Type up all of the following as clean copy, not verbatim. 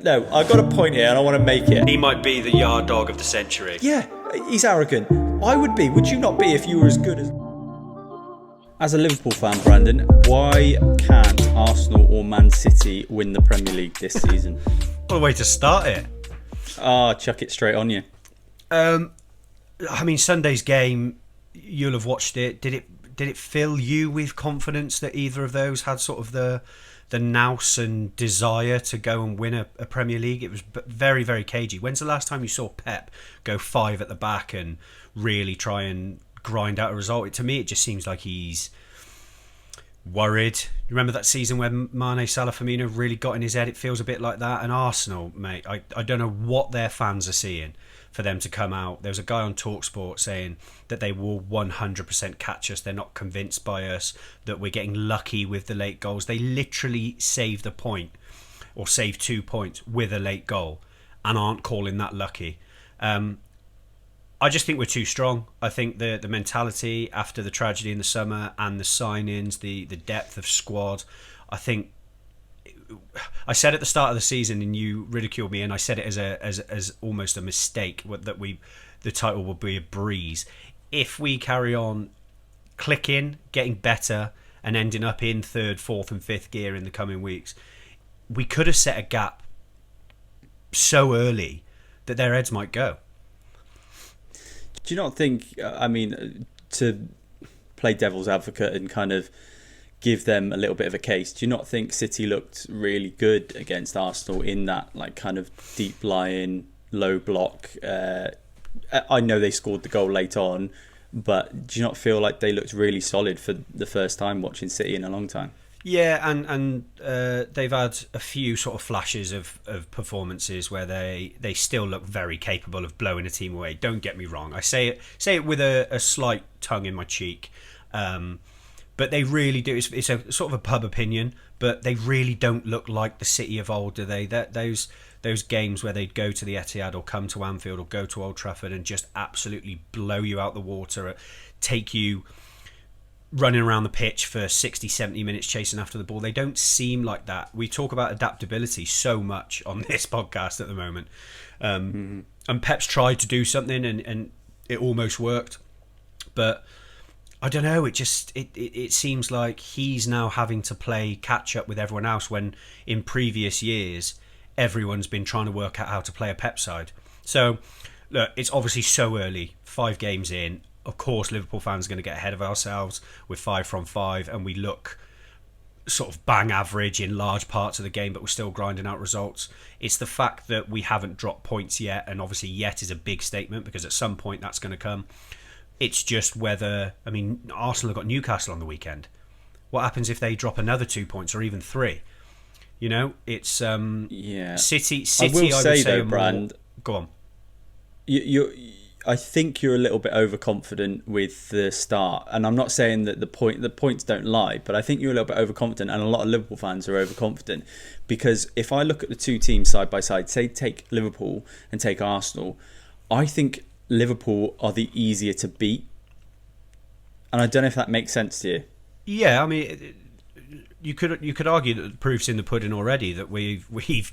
No, I've got a point here and I want to make it. He might be the yard dog of the century. Yeah, he's arrogant. I would be. Would you not be if you were as good as... As a Liverpool fan, Brandon, why can't Arsenal or Man City win the Premier League this season? What a way to start it. Chuck it straight on you. I mean, Sunday's game, you'll have watched it. Did it fill you with confidence that either of those had sort of the nous and desire to go and win a Premier League? It was very, very cagey. When's the last time you saw Pep go 5 at the back and really try and grind out a result? To me, it just seems like he's worried. You remember that season when Mane, Salah, Firmino really got in his head? It feels a bit like that. And Arsenal, mate, I don't know what their fans are seeing for them to come out. There was a guy on TalkSport saying that they will 100% catch us. They're not convinced by us, that we're getting lucky with the late goals. They literally saved a point or saved 2 points with a late goal and aren't calling that lucky. I just think we're too strong. I think the mentality after the tragedy in the summer and the signings, the depth of squad, I think I said at the start of the season, and you ridiculed me, and I said it as almost a mistake that the title will be a breeze. If we carry on clicking, getting better, and ending up in 3rd, 4th, and 5th gear in the coming weeks, we could have set a gap so early that their heads might go. Do you not think, to play devil's advocate and kind of give them a little bit of a case, do you not think City looked really good against Arsenal in that like kind of deep lying low block? I know they scored the goal late on, but do you not feel like they looked really solid for the first time watching City in a long time? Yeah, and they've had a few sort of flashes of performances where they still look very capable of blowing a team away. Don't get me wrong. I say it with a slight tongue in my cheek. But they really do. It's a sort of a pub opinion, but they really don't look like the City of old, do they? Those games where they'd go to the Etihad or come to Anfield or go to Old Trafford and just absolutely blow you out the water, take you running around the pitch for 60, 70 minutes chasing after the ball. They don't seem like that. We talk about adaptability so much on this podcast at the moment. And Pep's tried to do something and it almost worked. But I don't know, it seems like he's now having to play catch up with everyone else when in previous years everyone's been trying to work out how to play a Pep side. So look, it's obviously so early, 5 games in. Of course Liverpool fans are going to get ahead of ourselves with 5 from 5 and we look sort of bang average in large parts of the game, but we're still grinding out results. It's the fact that we haven't dropped points yet, and obviously yet is a big statement because at some point that's going to come. It's just whether, Arsenal have got Newcastle on the weekend. What happens if they drop another 2 points or even 3? You know, it's City. I will I say would say though, Brand. Go on. I think you're a little bit overconfident with the start, and I'm not saying that the points don't lie, but I think you're a little bit overconfident, and a lot of Liverpool fans are overconfident because if I look at the two teams side by side, say take Liverpool and take Arsenal, I think Liverpool are the easier to beat, and I don't know if that makes sense to you. Yeah, you could argue that the proof's in the pudding already, that we've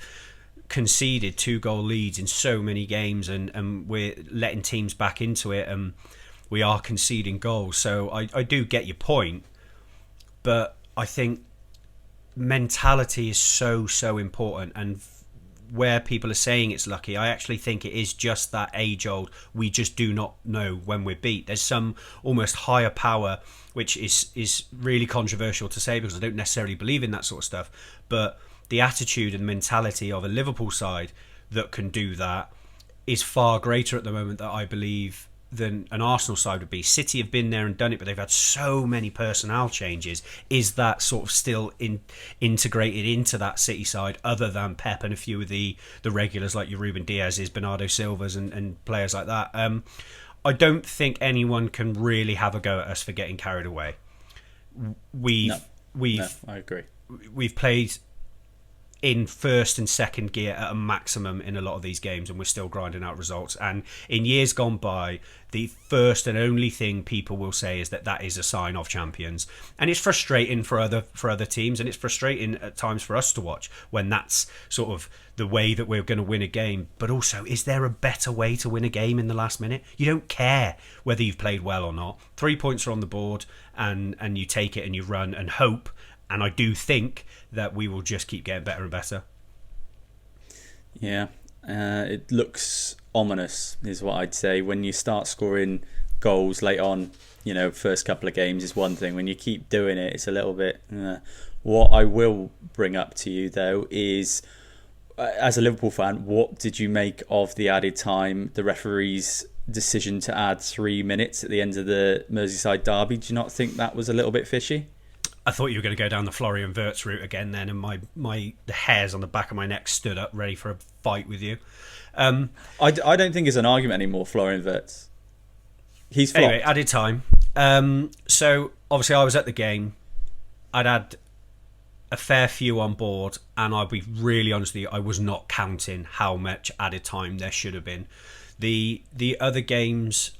conceded 2-goal leads in so many games and we're letting teams back into it and we are conceding goals. So I do get your point, but I think mentality is so important, and where people are saying it's lucky, I actually think it is just that age-old, we just do not know when we're beat. There's some almost higher power, which is really controversial to say because I don't necessarily believe in that sort of stuff, but the attitude and mentality of a Liverpool side that can do that is far greater at the moment, that I believe, than an Arsenal side would be. City have been there and done it, but they've had so many personnel changes. Is that sort of still integrated into that City side, other than Pep and a few of the regulars like your Ruben Diaz's, Bernardo Silva's and players like that? I don't think anyone can really have a go at us for getting carried away. No, I agree. We've played in first and second gear at a maximum in a lot of these games, and we're still grinding out results. And in years gone by, the first and only thing people will say is that is a sign of champions. And it's frustrating for other teams, and it's frustrating at times for us to watch when that's sort of the way that we're going to win a game. But also, is there a better way to win a game in the last minute? You don't care whether you've played well or not. 3 points are on the board, and you take it and you run and hope. And I do think that we will just keep getting better and better. Yeah, it looks ominous, is what I'd say. When you start scoring goals late on, first couple of games is one thing. When you keep doing it, it's a little bit... What I will bring up to you, though, is, as a Liverpool fan, what did you make of the added time, the referee's decision to add 3 minutes at the end of the Merseyside derby? Do you not think that was a little bit fishy? I thought you were going to go down the Florian Wirtz route again then, and the hairs on the back of my neck stood up ready for a fight with you. I don't think it's an argument anymore, Florian Wirtz. He's flopped. Anyway, added time. So, obviously I was at the game. I'd had a fair few on board, and I'll be really honest with you, I was not counting how much added time there should have been. The other games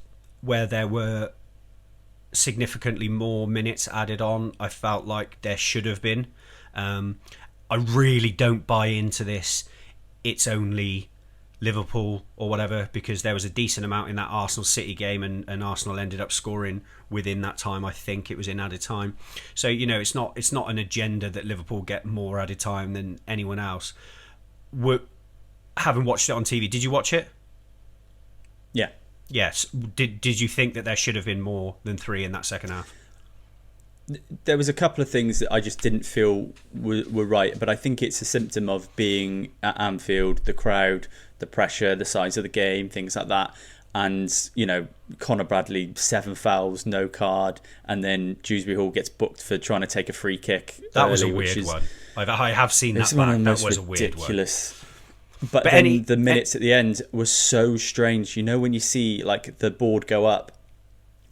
where there were significantly more minutes added on, I felt like there should have been. I really don't buy into this it's only Liverpool or whatever, because there was a decent amount in that Arsenal City game, and Arsenal ended up scoring within that time. I think it was in added time. So it's not an agenda that Liverpool get more added time than anyone else. Having watched it on TV, did you watch it? Yeah. Yes. Did you think that there should have been more than 3 in that second half? There was a couple of things that I just didn't feel were right, but I think it's a symptom of being at Anfield, the crowd, the pressure, the size of the game, things like that. And, Conor Bradley, 7 fouls, no card, and then Dewsbury Hall gets booked for trying to take a free kick. That was a weird one. I have seen that back. That was a weird one. But then the minutes at the end were so strange. When you see the board go up,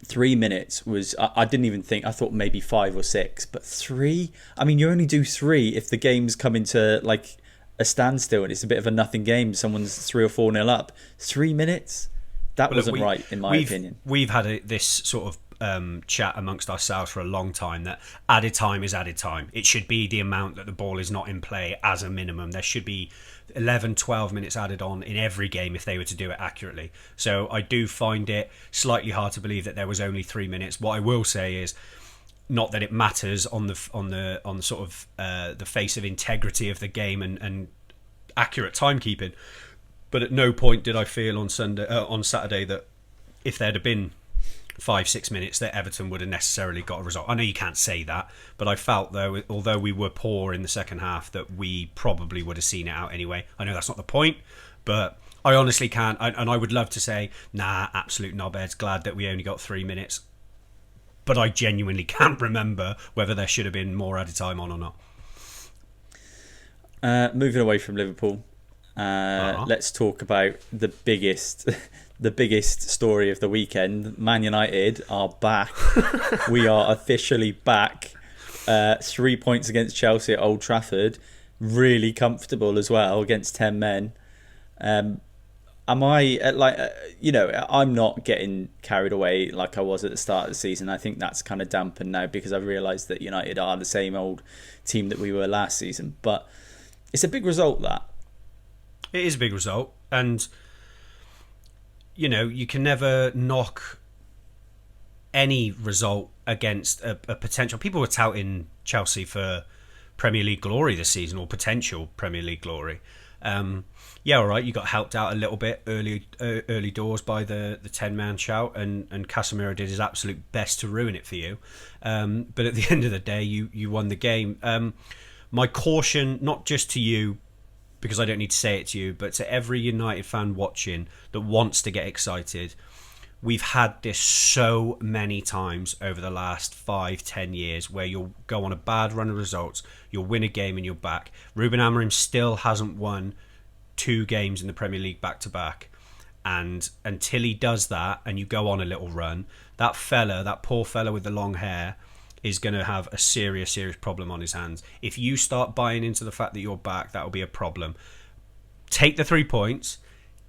3 minutes was... I didn't even think... I thought maybe 5 or 6, but 3? I mean, you only do 3 if the game's come into a standstill and it's a bit of a nothing game. Someone's 3 or 4-0 up. 3 minutes? That wasn't right, in my opinion. We've had this sort of chat amongst ourselves for a long time that added time is added time. It should be the amount that the ball is not in play as a minimum. There should be 11, 12 minutes added on in every game if they were to do it accurately. So I do find it slightly hard to believe that there was only 3 minutes. What I will say is, not that it matters on the sort of the face of integrity of the game and accurate timekeeping, but at no point did I feel on Saturday that if there'd have been 5-6 minutes that Everton would have necessarily got a result. I know you can't say that, but I felt, though, although we were poor in the second half, that we probably would have seen it out anyway. I know that's not the point, but I honestly can't. And I would love to say, nah, absolute knobheads, glad that we only got 3 minutes. But I genuinely can't remember whether there should have been more added time on or not. Moving away from Liverpool, let's talk about the biggest story of the weekend. Man United are back. We are officially back. 3 points against Chelsea at Old Trafford. Really comfortable as well against 10 men. I'm not getting carried away like I was at the start of the season. I think that's kind of dampened now because I've realised that United are the same old team that we were last season. But it's a big result, that. It is a big result, and you can never knock any result against a potential... People were touting Chelsea for Premier League glory this season, or potential Premier League glory. Yeah, all right, you got helped out a little bit early doors by the 10-man shout, and Casemiro did his absolute best to ruin it for you. But at the end of the day, you won the game. My caution, not just to you, because I don't need to say it to you, but to every United fan watching that wants to get excited, we've had this so many times over the last 5-10 years where you'll go on a bad run of results, you'll win a game and you're back. Ruben Amorim still hasn't won 2 games in the Premier League back-to-back. And until he does that and you go on a little run, that poor fella with the long hair, is going to have a serious problem on his hands. If you start buying into the fact that you're back, that will be a problem. Take the 3 points,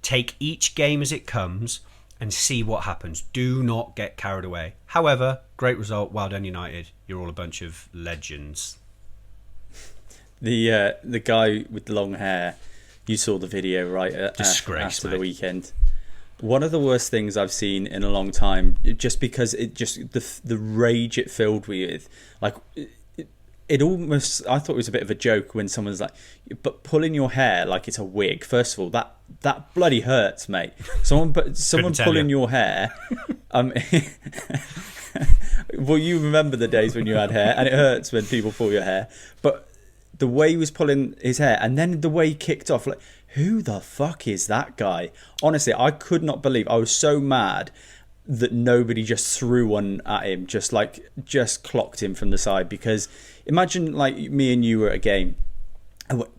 take each game as it comes, and see what happens. Do not get carried away. However, great result. Well done, United. You're all a bunch of legends. The guy with the long hair, you saw the video, right? Disgrace, after mate. the weekend. One of the worst things I've seen in a long time, just because the rage it filled me with, like it almost, I thought it was a bit of a joke when someone's like, but pulling your hair like it's a wig. First of all, that bloody hurts, mate. Someone pulling your hair. Well, you remember the days when you had hair, and it hurts when people pull your hair. But the way he was pulling his hair, and then the way he kicked off, like, who the fuck is that guy? Honestly, I could not believe. I was so mad that nobody just threw one at him, just clocked him from the side. Because imagine, like, me and you were at a game.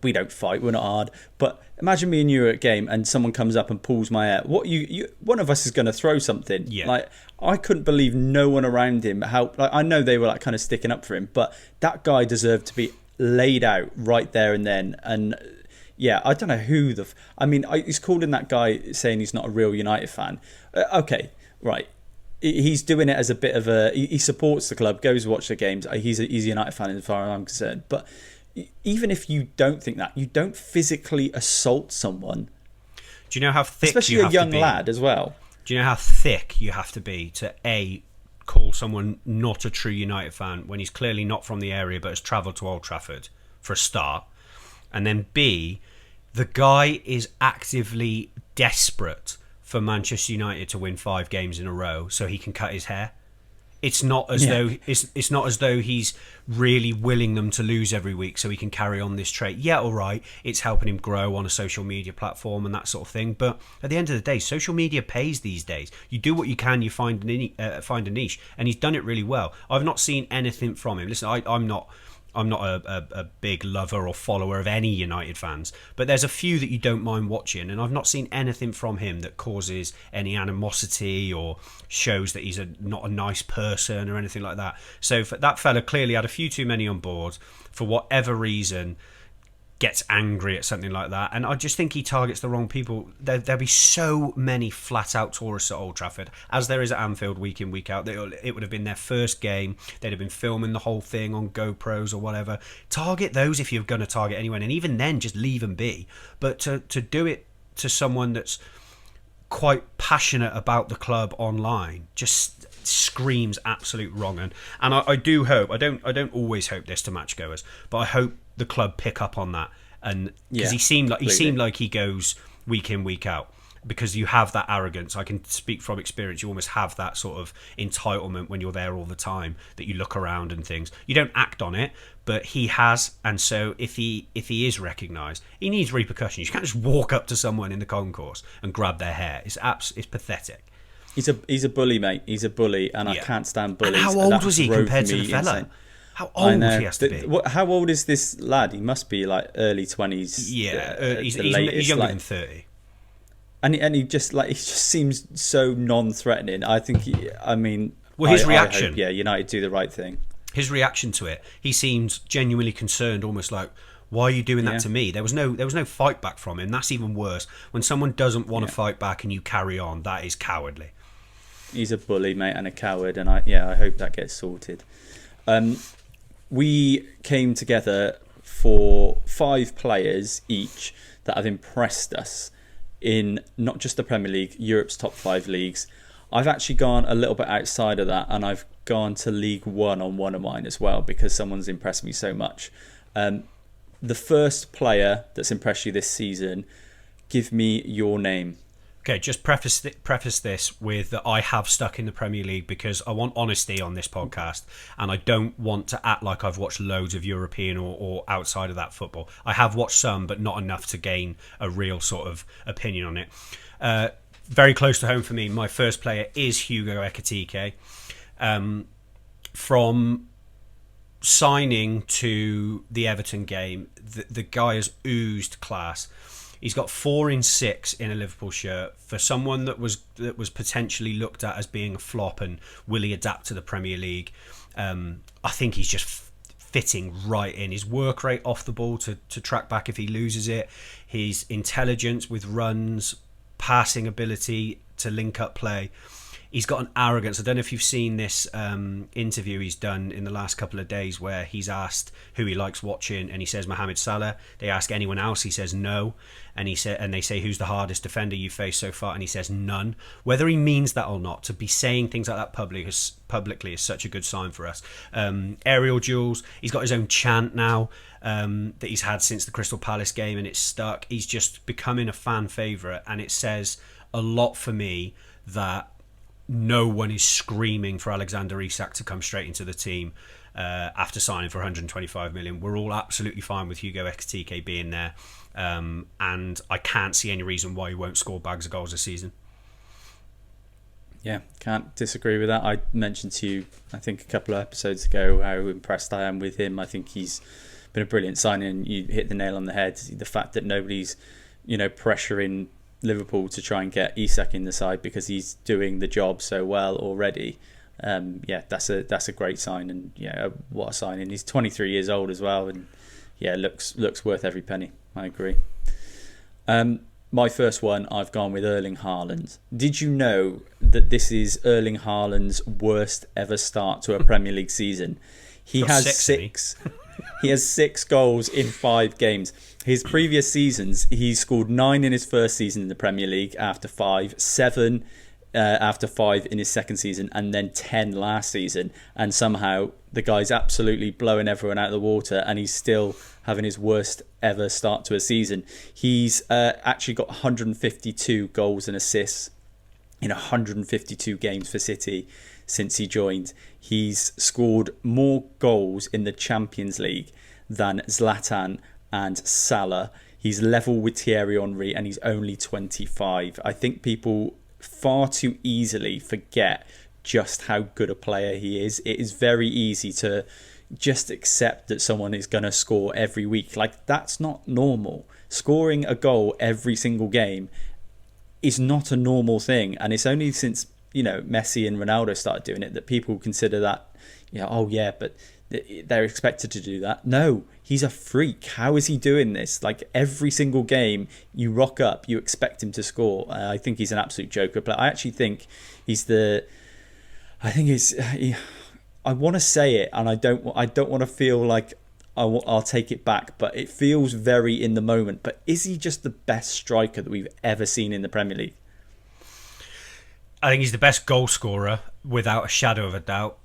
We don't fight, we're not hard. But imagine me and you are at a game and someone comes up and pulls my hair. One of us is going to throw something. Yeah. Like, I couldn't believe no one around him. I know they were like kind of sticking up for him, but that guy deserved to be laid out right there and then. And yeah, I don't know who he's calling that guy saying he's not a real United fan. Okay, right. He's doing it as a bit of he supports the club, goes to watch the games. He's a United fan as far as I'm concerned. But even if you don't think that, you don't physically assault someone. Do you know how thick especially you have a young to be? lad as well? Do you know how thick you have to be to call someone not a true United fan when he's clearly not from the area but has travelled to Old Trafford for a start, and then B, the guy is actively desperate for Manchester United to win 5 games in a row so he can cut his hair. It's not as though it's not as though he's really willing them to lose every week so he can carry on this trait. Yeah, all right, it's helping him grow on a social media platform and that sort of thing. But at the end of the day, social media pays these days. You do what you can, you find a niche, and he's done it really well. I've not seen anything from him. Listen, I'm not a big lover or follower of any United fans, but there's a few that you don't mind watching, and I've not seen anything from him that causes any animosity or shows that he's not a nice person or anything like that. So that fella clearly had a few too many on board for whatever reason, gets angry at something like that, and I just think he targets the wrong people. There'll be so many flat out tourists at Old Trafford, as there is at Anfield week in, week out. It would have been their first game, they'd have been filming the whole thing on GoPros or whatever. Target those if you're going to target anyone, and even then just leave them be. But to do it to someone that's quite passionate about the club online just screams absolute wrong. And I do hope, I don't always hope this to matchgoers, but I hope the club pick up on that, and because he seemed like he goes week in, week out, because you have that arrogance. I can speak from experience. You almost have that sort of entitlement when you're there all the time, that you look around and things. You don't act on it, but he has, and so if he is recognised, he needs repercussions. You can't just walk up to someone in the concourse and grab their hair. It's pathetic. He's a bully, mate. He's a bully, and I can't stand bullies. And how old was he compared to the fella? Insane. How old he has to be? How old is this lad? He must be like early 20s. Yeah, he's younger than 30. And he just seems so non-threatening. I think his reaction. I hope, United do the right thing. His reaction to it, he seemed genuinely concerned, almost like, why are you doing that to me? There was no fight back from him. That's even worse. When someone doesn't want to fight back and you carry on, that is cowardly. He's a bully, mate, and a coward, and I hope that gets sorted. We came together for 5 players each that have impressed us in not just the Premier League, Europe's top 5 leagues. I've actually gone a little bit outside of that, and I've gone to League One on one of mine as well, because someone's impressed me so much. The first player that's impressed you this season, give me your name. Okay, just preface this with that I have stuck in the Premier League because I want honesty on this podcast, and I don't want to act like I've watched loads of European or outside of that football. I have watched some, but not enough to gain a real sort of opinion on it. Very close to home for me, my first player is Hugo Ekitike. From signing to the Everton game, the guy has oozed class. He's got 4 in 6 in a Liverpool shirt. For someone that was potentially looked at as being a flop and will he adapt to the Premier League, I think he's just fitting right in. His work rate off the ball to track back if he loses it, his intelligence with runs, passing ability to link up play. He's got an arrogance. I don't know if you've seen this interview he's done in the last couple of days where he's asked who he likes watching and he says Mohamed Salah. They ask anyone else, he says no. And they say who's the hardest defender you've faced so far, and he says none. Whether he means that or not, to be saying things like that publicly is such a good sign for us. Aerial duels. He's got his own chant now that he's had since the Crystal Palace game, and it's stuck. He's just becoming a fan favourite, and it says a lot for me that no one is screaming for Alexander Isak to come straight into the team after signing for 125 million. We're all absolutely fine with Hugo Ekitike being there, and I can't see any reason why he won't score bags of goals this season. Yeah, can't disagree with that. I mentioned to you, I think a couple of episodes ago, how impressed I am with him. I think he's been a brilliant signing. You hit the nail on the head. The fact that nobody's, pressuring Liverpool to try and get Isak in the side because he's doing the job so well already. That's a great sign, and what a signing. He's 23 years old as well, and looks worth every penny. I agree. My first one, I've gone with Erling Haaland. Did you know that this is Erling Haaland's worst ever start to a Premier League season? He has 6. He has 6 goals in 5 games. His previous seasons, he scored 9 in his first season in the Premier League after 5, 7 after 5 in his second season, and then 10 last season. And somehow the guy's absolutely blowing everyone out of the water, and he's still having his worst ever start to a season. He's actually got 152 goals and assists in 152 games for City since he joined. He's scored more goals in the Champions League than Zlatan and Salah. He's level with Thierry Henry, and he's only 25. I think people far too easily forget just how good a player he is. It is very easy to just accept that someone is going to score every week. Like, that's not normal. Scoring a goal every single game is not a normal thing, and it's only since Messi and Ronaldo started doing it that people consider that but they're expected to do that. No, he's a freak. How is he doing this? Like, every single game you rock up, you expect him to score. I think he's an absolute joker. But I actually think I want to say it, and I don't want to feel like I'll take it back, but it feels very in the moment. But is he just the best striker that we've ever seen in the Premier League? I think he's the best goal scorer without a shadow of a doubt.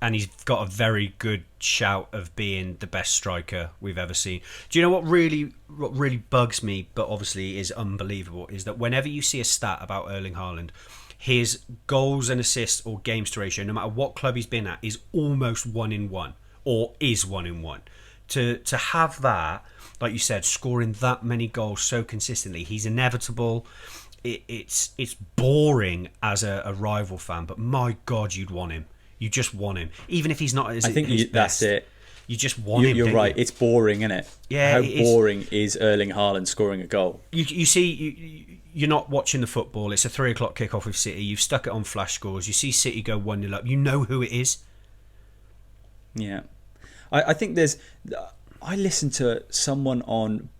And he's got a very good shout of being the best striker we've ever seen. Do you know what really bugs me, but obviously is unbelievable, is that whenever you see a stat about Erling Haaland, his goals and assists or games to ratio, no matter what club he's been at, is almost 1 in 1 or is 1 in 1. To have that, like you said, scoring that many goals so consistently, he's inevitable. It's boring as a rival fan, but my God, you'd want him. You just want him, even if he's not. I think that's it. You just want him. You're right. It's boring, isn't it? Yeah. How boring is Erling Haaland scoring a goal? You see, you're not watching the football. It's a 3:00 kickoff with City. You've stuck it on flash scores. You see City go 1-0 up. You know who it is. Yeah, I think I listened to someone on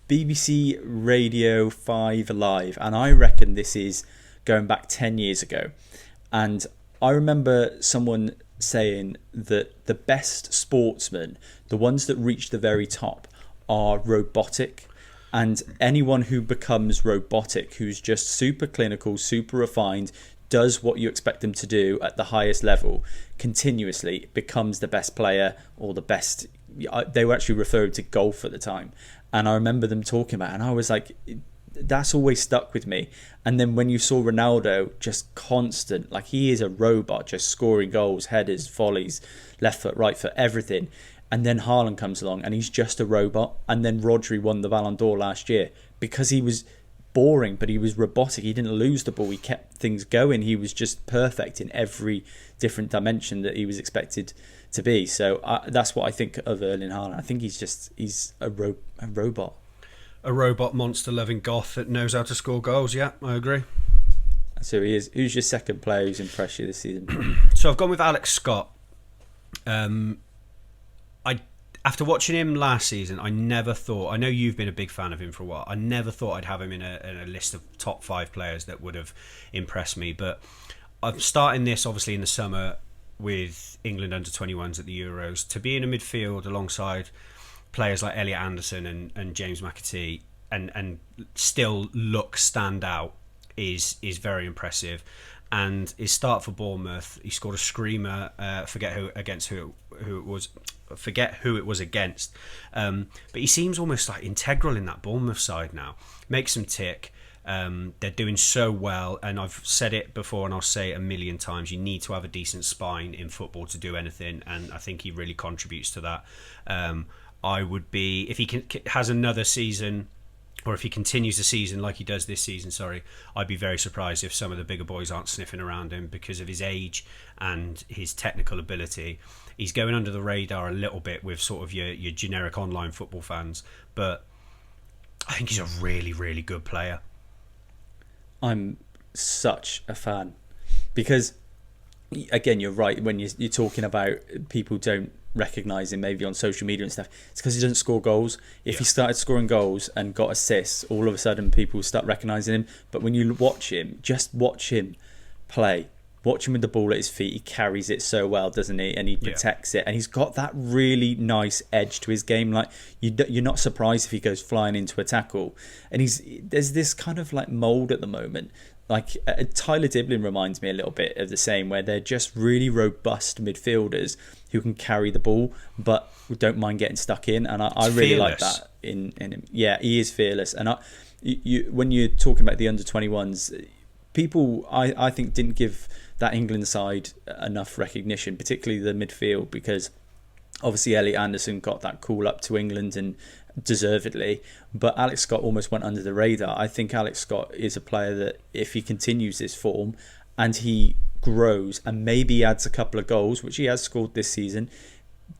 BBC Radio 5 Live, and I reckon this is going back 10 years ago, and I remember someone saying that the best sportsmen, the ones that reach the very top, are robotic. And anyone who becomes robotic, who's just super clinical, super refined, does what you expect them to do at the highest level continuously, becomes the best player or the best. They were actually referring to golf at the time. And I remember them talking about it, and I was like, that's always stuck with me. And then when you saw Ronaldo, just constant, like, he is a robot, just scoring goals, headers, volleys, left foot, right foot, everything. And then Haaland comes along and he's just a robot. And then Rodri won the Ballon d'Or last year because he was boring, but he was robotic. He didn't lose the ball. He kept things going. He was just perfect in every different dimension that he was expected to be. So that's what I think of Erling Haaland. I think he's a robot. a robot monster loving goth that knows how to score goals. Yeah, I agree. So he is. Who's your second player who's impressed you this season? So I've gone with Alex Scott. After watching him last season, I never thought. I know you've been a big fan of him for a while. I never thought I'd have him in a list of top 5 players that would have impressed me. But I'm starting this obviously in the summer with England under 21s at the Euros. To be in a midfield alongside players like Elliot Anderson and James McAtee and still stand out is very impressive. And his start for Bournemouth, he scored a screamer. Forget who it was against. But he seems almost like integral in that Bournemouth side now. Makes them tick. They're doing so well, and I've said it before and I'll say it a million times. You need to have a decent spine in football to do anything, and I think he really contributes to that. I would be, if he has another season, or if he continues the season like he does this season, I'd be very surprised if some of the bigger boys aren't sniffing around him because of his age and his technical ability. He's going under the radar a little bit with sort of your generic online football fans, but I think he's a really, really good player. I'm such a fan because, again, you're right when you're talking about people don't recognise him maybe on social media and stuff. It's because he doesn't score goals. If he started scoring goals and got assists, all of a sudden people start recognising him. But when you watch him, just watch him play. Watch him with the ball at his feet. He carries it so well, doesn't he? And he protects it. And he's got that really nice edge to his game. Like you're not surprised if he goes flying into a tackle. And there's this kind of like mould at the moment. Like Tyler Diblin reminds me a little bit of the same, where they're just really robust midfielders who can carry the ball but don't mind getting stuck in. And I really like that in him. Yeah, he is fearless. And when you're talking about the under 21s, people I think didn't give that England side enough recognition, particularly the midfield, because obviously Elliot Anderson got that call up to England and deservedly, but Alex Scott almost went under the radar. I think Alex Scott is a player that if he continues this form and he grows and maybe adds a couple of goals, which he has scored this season,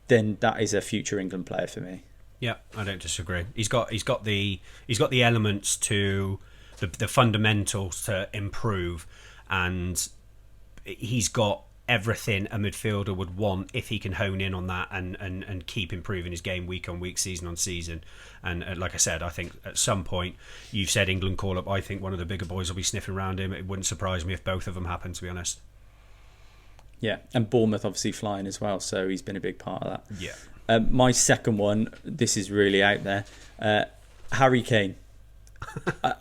then that is a future England player for me. Yeah, I don't disagree. He's got the elements to the fundamentals to improve, and he's got everything a midfielder would want if he can hone in on that and keep improving his game week on week, season on season. And like I said, I think at some point, you've said England call up, I think one of the bigger boys will be sniffing around him. It wouldn't surprise me if both of them happen, to be honest. Yeah, and Bournemouth obviously flying as well, so he's been a big part of that. Yeah. My second one, this is really out there, Harry Kane.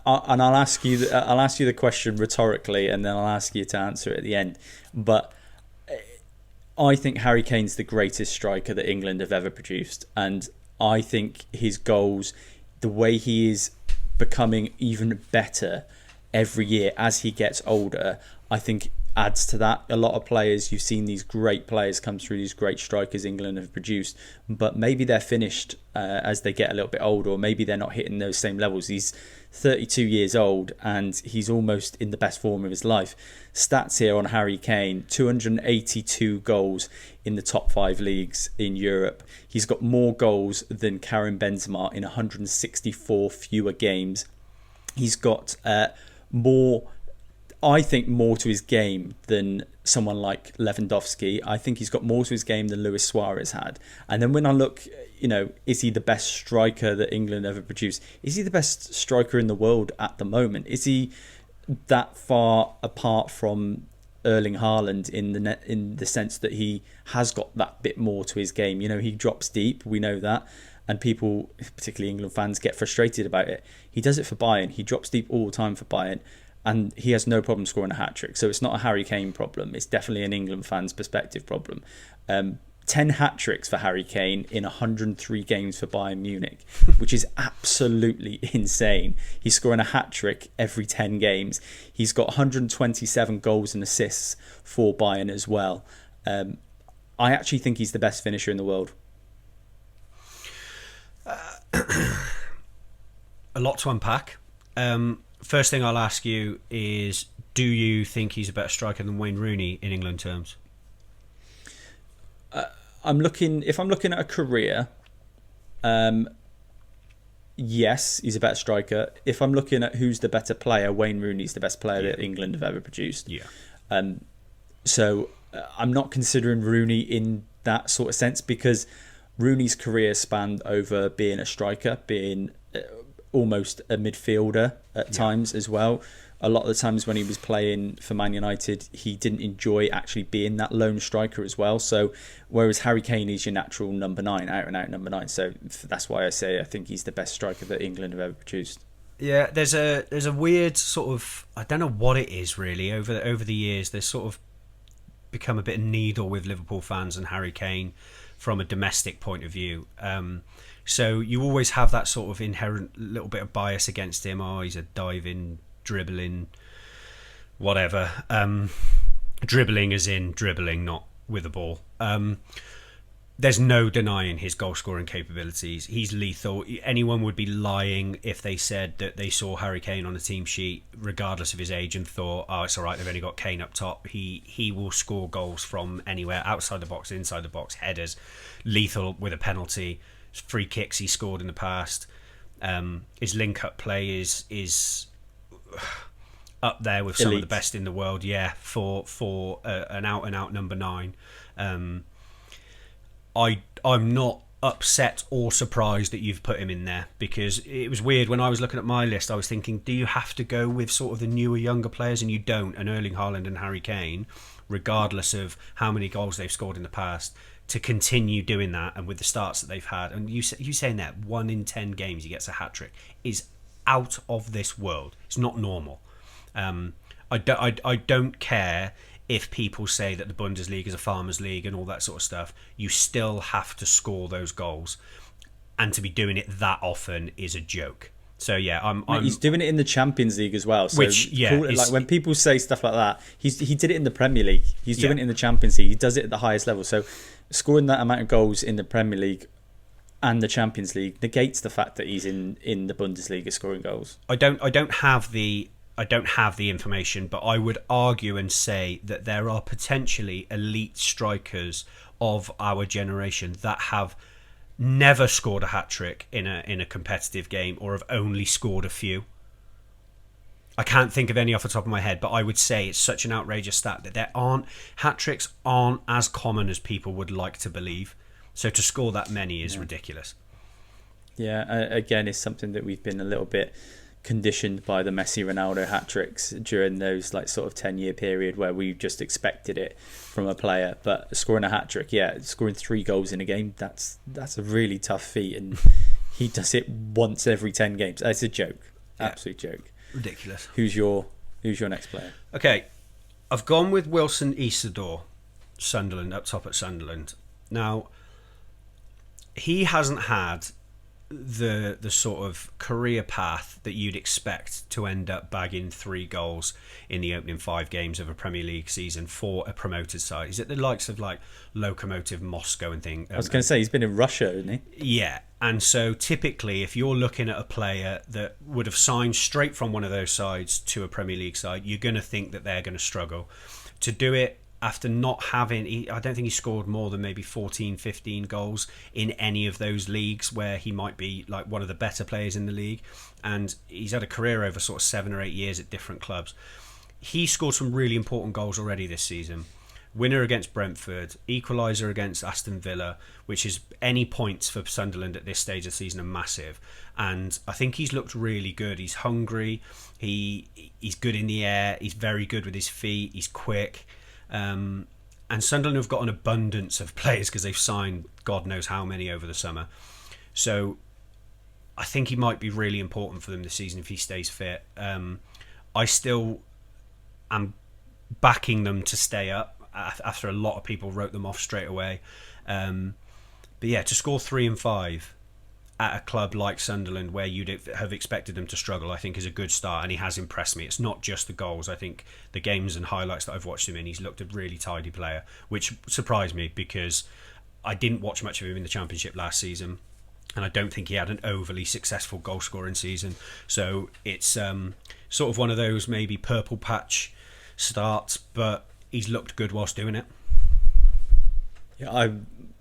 And I'll ask you the question rhetorically, and then I'll ask you to answer it at the end. But I think Harry Kane's the greatest striker that England have ever produced, and I think his goals, the way he is becoming even better every year as he gets older, I think adds to that. A lot of players, you've seen these great players come through, these great strikers England have produced, but maybe they're finished as they get a little bit older, or maybe they're not hitting those same levels. He's 32 years old and he's almost in the best form of his life. Stats here on Harry Kane: 282 goals in the top 5 leagues in Europe. He's got more goals than Karim Benzema in 164 fewer games. He's got more to his game than someone like Lewandowski. I think he's got more to his game than Luis Suarez had. And then when I look, is he the best striker that England ever produced? Is he the best striker in the world at the moment? Is he that far apart from Erling Haaland in the sense that he has got that bit more to his game? He drops deep, we know that, and people, particularly England fans, get frustrated about it. He does it for Bayern. He drops deep all the time for Bayern, and he has no problem scoring a hat-trick. So it's not a Harry Kane problem. It's definitely an England fan's perspective problem. 10 hat-tricks for Harry Kane in 103 games for Bayern Munich, which is absolutely insane. He's scoring a hat-trick every 10 games. He's got 127 goals and assists for Bayern as well. I actually think he's the best finisher in the world. A lot to unpack. First thing I'll ask you is, do you think he's a better striker than Wayne Rooney in England terms? If I'm looking at a career, yes, he's a better striker. If I'm looking at who's the better player, Wayne Rooney's the best player that England have ever produced. Yeah. So I'm not considering Rooney in that sort of sense, because Rooney's career spanned over being a striker, being almost a midfielder at times as well. A lot of the times when he was playing for Man United, he didn't enjoy actually being that lone striker as well. So whereas Harry Kane is your natural number 9, out and out number 9. So that's why I say I think he's the best striker that England have ever produced. Yeah, there's a weird sort of, I don't know what it is really, over the years. There's sort of become a bit of needle with Liverpool fans and Harry Kane from a domestic point of view. So you always have that sort of inherent little bit of bias against him. Oh, he's a diving, dribbling, whatever. Dribbling as in dribbling, not with a ball. There's no denying his goal scoring capabilities. He's lethal. Anyone would be lying if they said that they saw Harry Kane on a team sheet, regardless of his age, and thought, oh, it's all right, they've only got Kane up top. He will score goals from anywhere, outside the box, inside the box, headers, lethal with a penalty, free kicks he scored in the past. His link-up play is up there with some of the best in the world, for an out-and-out number 9. I'm not upset or surprised that you've put him in there, because it was weird when I was looking at my list. I was thinking, do you have to go with sort of the newer, younger players? And you don't. And Erling Haaland and Harry Kane, regardless of how many goals they've scored in the past, to continue doing that, and with the starts that they've had, and you saying that 1 in 10 games he gets a hat-trick is out of this world. It's not normal. I don't care if people say that the Bundesliga is a farmers' league and all that sort of stuff. You still have to score those goals, and to be doing it that often is a joke. So yeah, he's doing it in the Champions League as well. So which like when people say stuff like that, he did it in the Premier League. He's doing it in the Champions League. He does it at the highest level. So scoring that amount of goals in the Premier League and the Champions League negates the fact that he's in the Bundesliga scoring goals. I don't have the information, but I would argue and say that there are potentially elite strikers of our generation that have never scored a hat-trick in a competitive game, or have only scored a few. I can't think of any off the top of my head, but I would say it's such an outrageous stat that hat-tricks aren't as common as people would like to believe. So to score that many is ridiculous. Yeah, again, it's something that we've been a little bit conditioned by the Messi Ronaldo hat-tricks during those like sort of 10-year period where we just expected it from a player. But scoring a hat-trick, scoring 3 goals in a game, that's a really tough feat, and he does it once every 10 games. It's a joke. Absolute joke. Ridiculous. Who's your next player? Okay, I've gone with Wilson Isidore, Sunderland, up top at Sunderland. Now, he hasn't had the sort of career path that you'd expect to end up bagging 3 goals in the opening 5 games of a Premier League season for a promoted side. He's at the likes of like Lokomotiv Moscow and things. I was going to say, he's been in Russia, hasn't he? Yeah, and so typically if you're looking at a player that would have signed straight from one of those sides to a Premier League side, you're going to think that they're going to struggle. To do it after not having, I don't think he scored more than maybe 14, 15 goals in any of those leagues where he might be like one of the better players in the league. And he's had a career over sort of 7 or 8 years at different clubs. He scored some really important goals already this season. Winner against Brentford, equaliser against Aston Villa, which is any points for Sunderland at this stage of the season are massive. And I think he's looked really good. He's hungry. He's good in the air. He's very good with his feet. He's quick. And Sunderland have got an abundance of players because they've signed God knows how many over the summer. So I think he might be really important for them this season if he stays fit. I still am backing them to stay up after a lot of people wrote them off straight away. But yeah, to score 3 and 5 at a club like Sunderland where you'd have expected them to struggle, I think is a good start, and he has impressed me. It's not just the goals. I think the games and highlights that I've watched him in, he's looked a really tidy player, which surprised me because I didn't watch much of him in the Championship last season, and I don't think he had an overly successful goal scoring season. So it's sort of one of those maybe purple patch starts, but he's looked good whilst doing it. Yeah, I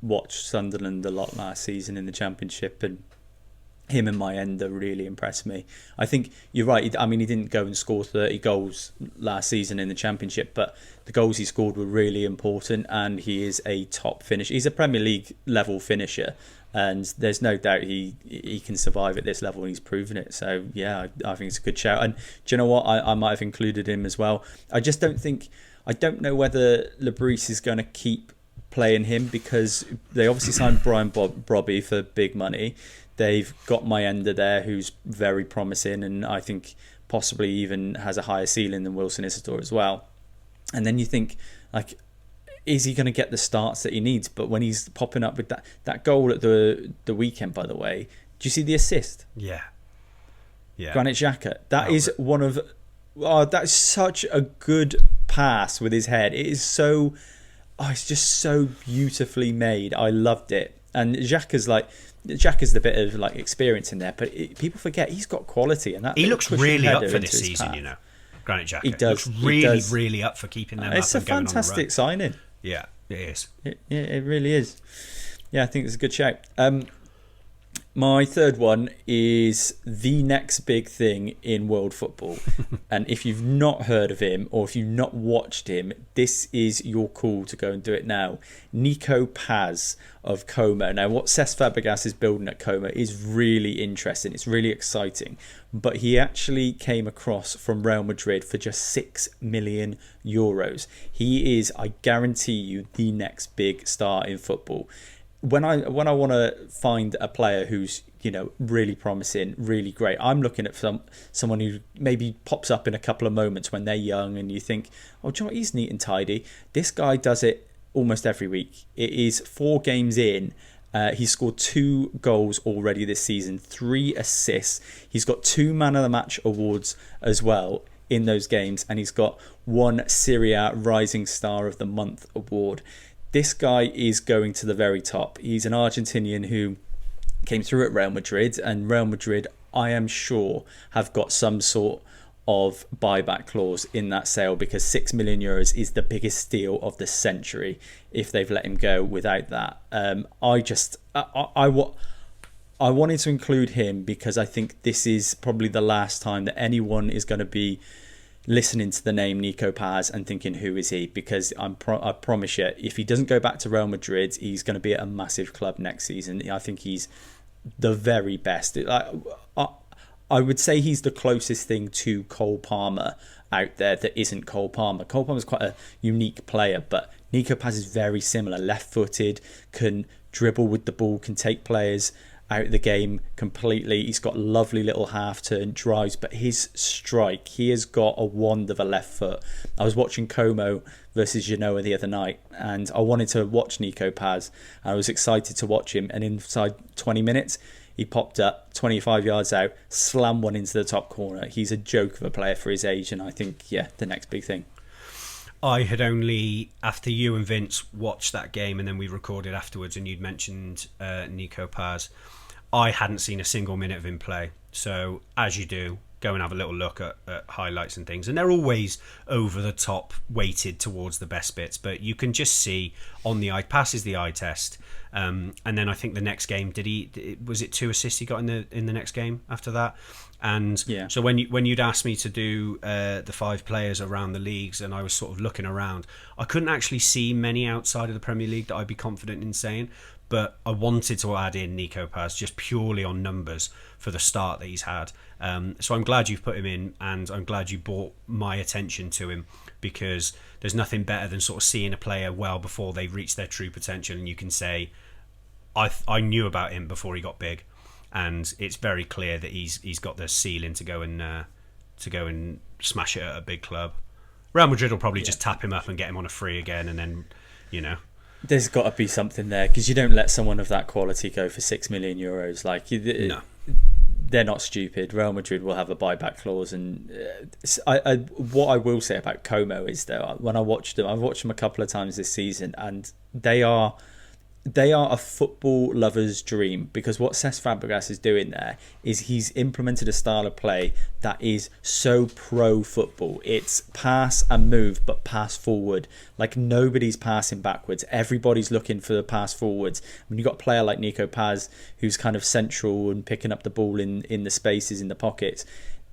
watched Sunderland a lot last season in the Championship, and him and Mayenda really impressed me. I think you're right. I mean, he didn't go and score 30 goals last season in the Championship, but the goals he scored were really important, and he is a top finisher. He's a Premier League level finisher, and there's no doubt he can survive at this level, and he's proven it. So yeah, I think it's a good shout. And do you know what? I might have included him as well. I just don't know whether Lebris is going to keep playing him, because they obviously signed Brian Brobby for big money. They've got Mayenda there, who's very promising, and I think possibly even has a higher ceiling than Wilson Isidore as well. And then you think, like, is he going to get the starts that he needs? But when he's popping up with that goal at the weekend, by the way, do you see the assist? Yeah. Granit Xhaka. That is one of... Oh, that's such a good pass with his head. It is so... Oh, it's just so beautifully made. I loved it. And Xhaka's the bit of like experience in there, but people forget he's got quality, and that he looks really up for this season. You know, Granit Xhaka. He does. He looks really up for keeping them. It's up a fantastic signing. Yeah, it is. It really is. Yeah, I think it's a good shout. My third one is the next big thing in world football. And if you've not heard of him, or if you've not watched him, this is your call to go and do it now. Nico Paz of Como. Now, what Cesc Fabregas is building at Como is really interesting. It's really exciting. But he actually came across from Real Madrid for just €6 million. He is, I guarantee you, the next big star in football. When I want to find a player who's, you know, really promising, really great, I'm looking at someone who maybe pops up in a couple of moments when they're young, and you think, oh, do you know what? He's neat and tidy. This guy does it almost every week. It is 4 games in. He's scored 2 goals already this season, 3 assists. He's got 2 Man of the Match awards as well in those games, and he's got 1 Serie A Rising Star of the Month award. This guy is going to the very top. He's an Argentinian who came through at Real Madrid, and Real Madrid, I am sure, have got some sort of buyback clause in that sale, because €6 million is the biggest steal of the century if they've let him go without that. I wanted to include him because I think this is probably the last time that anyone is going to be listening to the name Nico Paz and thinking, who is he? Because I promise you, if he doesn't go back to Real Madrid, he's going to be at a massive club next season. I think he's the very best. I would say he's the closest thing to Cole Palmer out there that isn't Cole Palmer. Cole Palmer's quite a unique player, but Nico Paz is very similar. Left-footed, can dribble with the ball, can take players out of the game completely. He's got lovely little half-turn drives, but his strike, he has got a wand of a left foot. I was watching Como versus Genoa the other night, and I wanted to watch Nico Paz. I was excited to watch him, and inside 20 minutes, he popped up 25 yards out, slammed one into the top corner. He's a joke of a player for his age, and I think, yeah, the next big thing. I had only, after you and Vince watched that game and then we recorded afterwards and you'd mentioned Nico Paz, I hadn't seen a single minute of him play. So, as you do, go and have a little look at highlights and things. And they're always over the top, weighted towards the best bits. But you can just see on the eye, passes the eye test. And then I think the next game, was it 2 assists he got in the next game after that? And yeah. So when you'd asked me to do the 5 players around the leagues, and I was sort of looking around, I couldn't actually see many outside of the Premier League that I'd be confident in saying, but I wanted to add in Nico Paz just purely on numbers for the start that he's had. So I'm glad you've put him in, and I'm glad you brought my attention to him, because there's nothing better than sort of seeing a player well before they've reached their true potential, and you can say, I knew about him before he got big. And it's very clear that he's got the ceiling to go and smash it at a big club. Real Madrid will probably just tap him up and get him on a free again, and then, you know, there's got to be something there, because you don't let someone of that quality go for €6 million. Like, no, they're not stupid. Real Madrid will have a buyback clause, and what I will say about Como is, though, when I've watched them a couple of times this season, and they are they are a football lover's dream, because what Cesc Fabregas is doing there is he's implemented a style of play that is so pro football. It's pass and move, but pass forward. Like, nobody's passing backwards. Everybody's looking for the pass forwards. When you've got a player like Nico Paz, who's kind of central and picking up the ball in the spaces, in the pockets,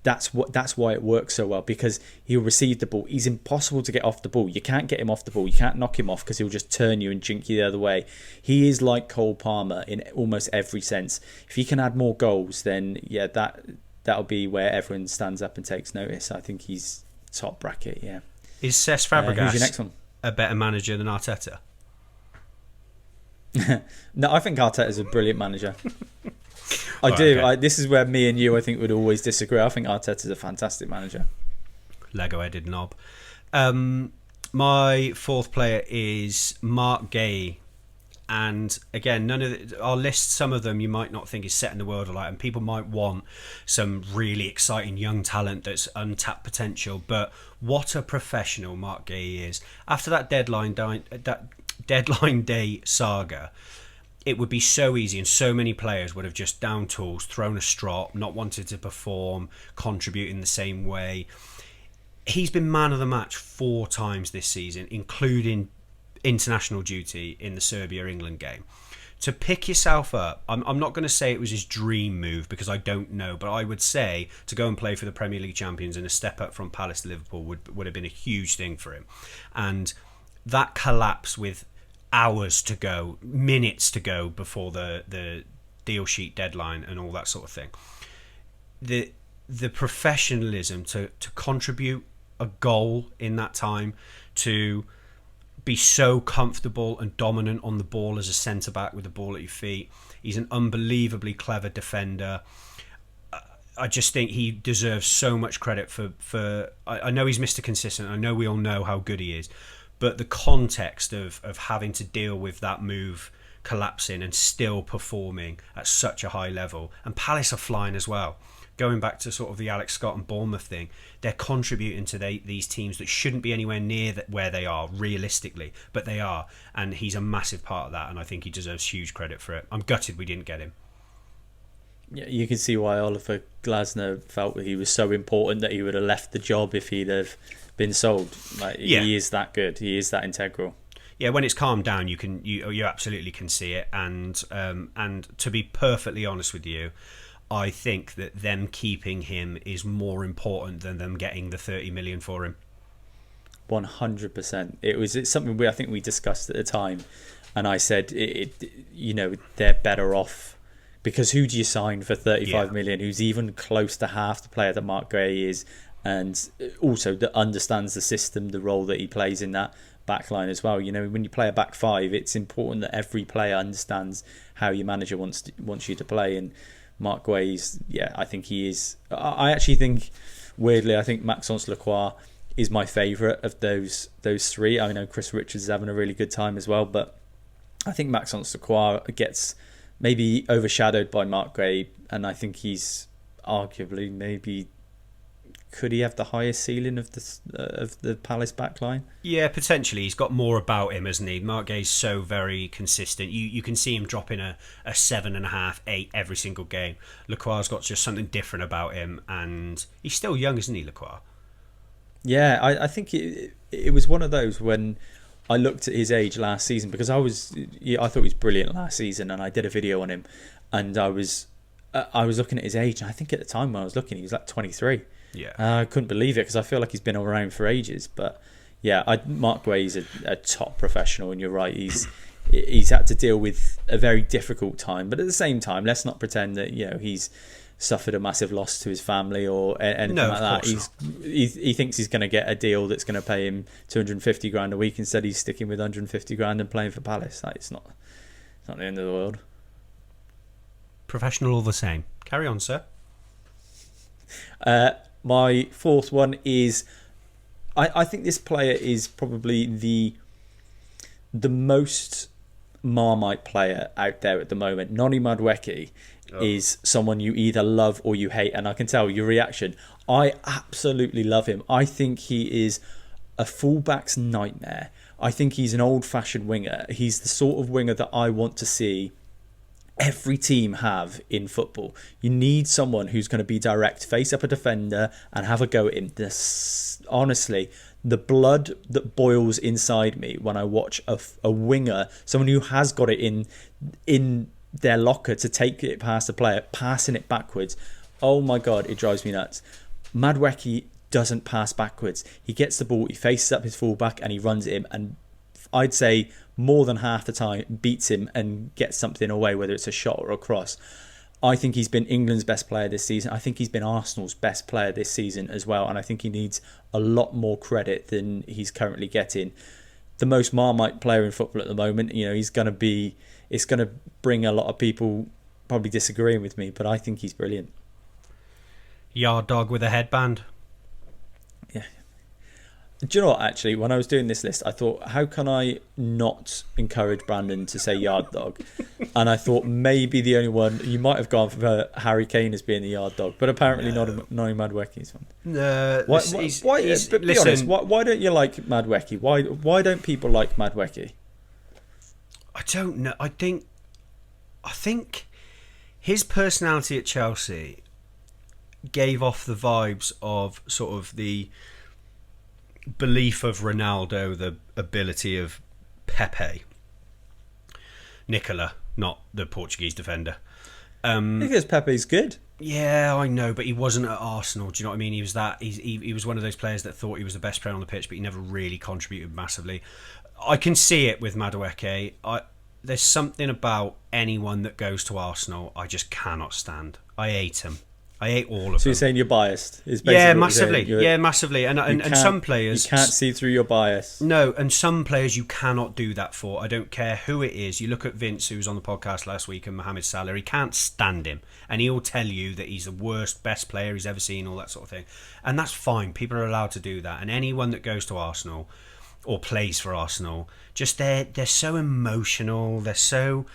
that's why it works so well, because he'll receive the ball. He's impossible to get off the ball. You can't get him off the ball. You can't knock him off, because he'll just turn you and jink you the other way. He is like Cole Palmer in almost every sense. If he can add more goals, then yeah, that'll be where everyone stands up and takes notice. I think he's top bracket. Yeah. Is Cesc Fabregas who's your next one? A better manager than Arteta? No, I think Arteta's a brilliant manager. Right, okay. This is where me and you, I think, would always disagree. I think Arteta's a fantastic manager. Lego-headed knob. My fourth player is Mark Gay. And again, I'll list some of them you might not think is set in the world alight, and people might want some really exciting young talent that's untapped potential. But what a professional Mark Gay is. After that deadline day saga, it would be so easy, and so many players would have just down tools, thrown a strop, not wanted to perform, contribute in the same way. He's been man of the match 4 times this season, including international duty in the Serbia-England game. To pick yourself up, I'm not going to say it was his dream move, because I don't know, but I would say to go and play for the Premier League champions and a step up from Palace to Liverpool would have been a huge thing for him. And that collapse with hours to go, minutes to go before the deal sheet deadline and all that sort of thing. The professionalism to contribute a goal in that time, to be so comfortable and dominant on the ball as a centre-back with the ball at your feet. He's an unbelievably clever defender. I just think he deserves so much credit for I know he's Mr. Consistent. I know we all know how good he is. But the context of having to deal with that move collapsing and still performing at such a high level. And Palace are flying as well. Going back to sort of the Alex Scott and Bournemouth thing, they're contributing to these teams that shouldn't be anywhere near where they are, realistically. But they are. And he's a massive part of that. And I think he deserves huge credit for it. I'm gutted we didn't get him. Yeah, you can see why Oliver Glasner felt that he was so important that he would have left the job if he'd have been sold. Like, yeah. He is that good. He is that integral. Yeah, when it's calmed down, you absolutely can see it. And to be perfectly honest with you, I think that them keeping him is more important than them getting the 30 million for him. 100%. It's something I think we discussed at the time, and I said they're better off. Because who do you sign for 35 million who's even close to half the player that Mark Gray is, and also that understands the system, the role that he plays in that back line as well. You know, when you play a back five, it's important that every player understands how your manager wants you to play. And Mark Guay's, I think he is. I actually think, weirdly, I think Maxence Lacroix is my favourite of those 3. I know Chris Richards is having a really good time as well, but I think Maxence Lacroix gets maybe overshadowed by Mark Gray, and I think he's arguably maybe, could he have the highest ceiling of the Palace backline? Yeah, potentially. He's got more about him, hasn't he? Mark Gay's so very consistent. You can see him dropping a 7.5, 8 every single game. Lacroix's got just something different about him, and he's still young, isn't he, Lacroix? Yeah, I think it was one of those when I looked at his age last season, because I thought he was brilliant last season, and I did a video on him, and I was looking at his age, and I think at the time when I was looking, he was like 23. Yeah, I couldn't believe it, because I feel like he's been around for ages. But yeah, Mark Guay's a top professional, and you're right, he's had to deal with a very difficult time. But at the same time, let's not pretend that he's suffered a massive loss to his family or anything like that. He thinks he's going to get a deal that's going to pay him 250 grand a week. Instead, he's sticking with 150 grand and playing for Palace. Like, it's not the end of the world. Professional all the same. Carry on, sir. My fourth one is, I think this player is probably the most Marmite player out there at the moment. Noni Madueke is someone you either love or you hate, and I can tell your reaction. I absolutely love him. I think he is a fullback's nightmare. I think he's an old-fashioned winger. He's the sort of winger that I want to see every team have in football. You need someone who's going to be direct, face up a defender and have a go at him. Honestly, the blood that boils inside me when I watch a winger, someone who has got it in their locker to take it past the player, passing it backwards. Oh my God, it drives me nuts. Madueke doesn't pass backwards. He gets the ball, he faces up his fullback and he runs at him, and I'd say more than half the time beats him and gets something away, whether it's a shot or a cross. I think he's been England's best player this season. I think he's been Arsenal's best player this season as well, and I think he needs a lot more credit than he's currently getting. The most Marmite player in football at the moment, it's going to bring a lot of people probably disagreeing with me, but I think he's brilliant. Yard dog with a headband. Yeah. Do you know what, actually, when I was doing this list, I thought, how can I not encourage Brandon to say yard dog? And I thought maybe the only one, you might have gone for Harry Kane as being the yard dog, but apparently not Madueke's one. No. Be honest, why don't you like Madueke? Why don't people like Madueke? I don't know. I think his personality at Chelsea gave off the vibes of sort of the belief of Ronaldo, the ability of Pepe. Nicola, not the Portuguese defender. Because Pepe's good. Yeah, I know, but he wasn't at Arsenal. Do you know what I mean? He was he was one of those players that thought he was the best player on the pitch, but he never really contributed massively. I can see it with Madueke. There's something about anyone that goes to Arsenal I just cannot stand. I hate him. I hate all of them. So you're saying you're biased? Yeah, massively. Massively. And some players... You can't see through your bias. No, and some players you cannot do that for. I don't care who it is. You look at Vince, who was on the podcast last week, and Mohamed Salah. He can't stand him. And he'll tell you that he's the worst, best player he's ever seen, all that sort of thing. And that's fine. People are allowed to do that. And anyone that goes to Arsenal or plays for Arsenal, just they're so emotional. They're so...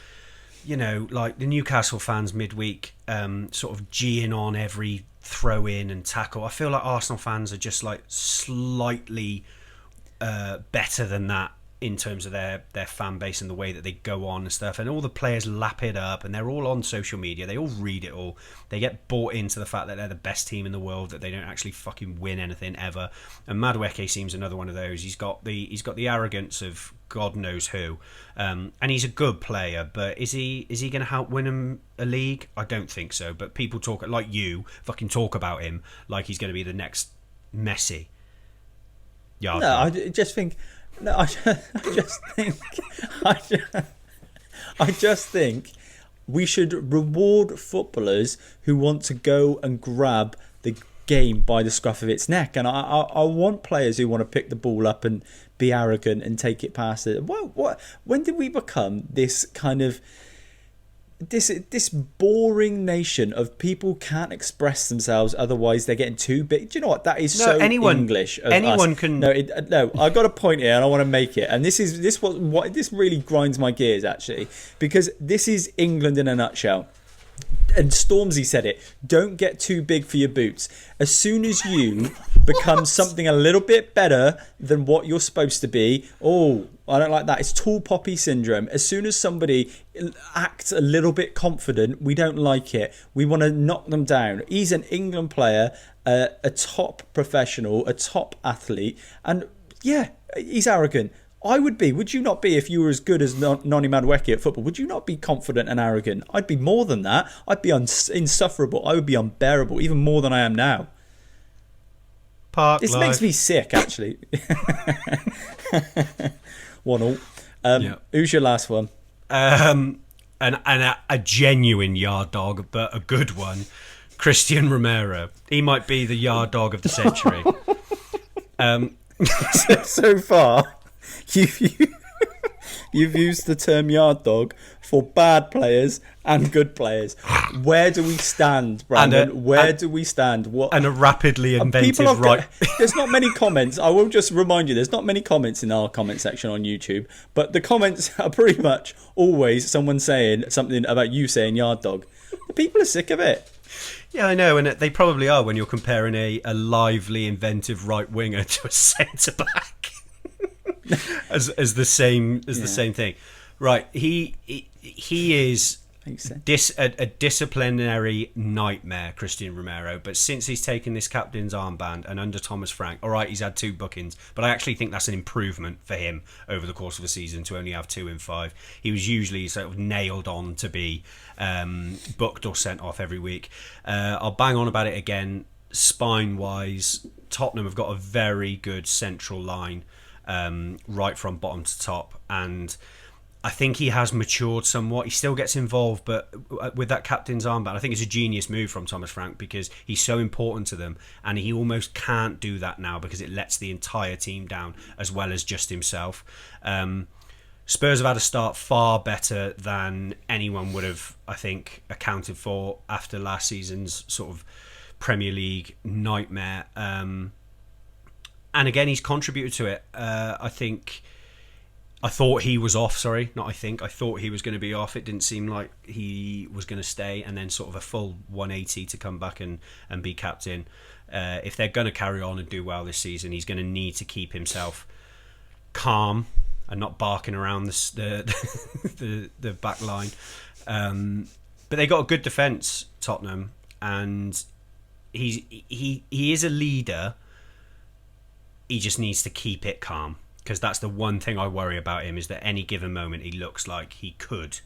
like the Newcastle fans midweek sort of geeing on every throw in and tackle. I feel like Arsenal fans are just like slightly better than that in terms of their fan base and the way that they go on and stuff. And all the players lap it up and they're all on social media. They all read it all. They get bought into the fact that they're the best team in the world, that they don't actually fucking win anything ever. And Madueke seems another one of those. He's got the arrogance of God knows who. And he's a good player, but is he going to help win him a league? I don't think so. But people talk like you fucking talk about him like he's going to be the next Messi. Yeah. No, I just think. No, I just think we should reward footballers who want to go and grab the game by the scruff of its neck, and I want players who want to pick the ball up and be arrogant and take it past it. When did we become this kind of this boring nation of people can't express themselves, otherwise they're getting too big? Do you know what? That is English of anyone us. can. No, I've got a point here and I want to make it. And this really grinds my gears, actually, because this is England in a nutshell. And Stormzy said it, don't get too big for your boots. As soon as you become something a little bit better than what you're supposed to be, I don't like that. It's tall poppy syndrome. As soon as somebody acts a little bit confident, we don't like it. We want to knock them down. He's an England player, a top professional, a top athlete. And yeah, he's arrogant. I would be. Would you not be if you were as good as Noni Madueke at football? Would you not be confident and arrogant? I'd be more than that. I'd be insufferable. I would be unbearable, even more than I am now. This makes me sick, actually. 1-1. Who's your last one? And a genuine yard dog, but a good one. Christian Romero. He might be the yard dog of the century. So far, you've used the term yard dog for bad players and good players. Where do we stand, Brandon? Where do we stand? What? And a rapidly inventive right. There's not many comments. I will just remind you, there's not many comments in our comment section on YouTube, but the comments are pretty much always someone saying something about you saying yard dog. The people are sick of it. Yeah, I know, and they probably are when you're comparing a lively, inventive right winger to a centre back. as the same the same thing. Right, he is a disciplinary nightmare, Christian Romero. But since he's taken this captain's armband and under Thomas Frank, all right, he's had 2 bookings, but I actually think that's an improvement for him over the course of the season to only have 2 in 5. He was usually sort of nailed on to be booked or sent off every week. I'll bang on about it again. Spine-wise, Tottenham have got a very good central line, right from bottom to top, and I think he has matured somewhat. He still gets involved, but with that captain's armband, I think it's a genius move from Thomas Frank because he's so important to them, and he almost can't do that now because it lets the entire team down as well as just himself. Spurs have had a start far better than anyone would have, I think, accounted for after last season's sort of Premier League nightmare. And again, he's contributed to it. I thought he was off, I thought he was going to be off. It didn't seem like he was going to stay, and then sort of a full 180 to come back and be captain. If they're going to carry on and do well this season, he's going to need to keep himself calm and not barking around the back line. But they got a good defence, Tottenham, and he is a leader. He just needs to keep it calm. Because that's the one thing I worry about him, is that any given moment he looks like he could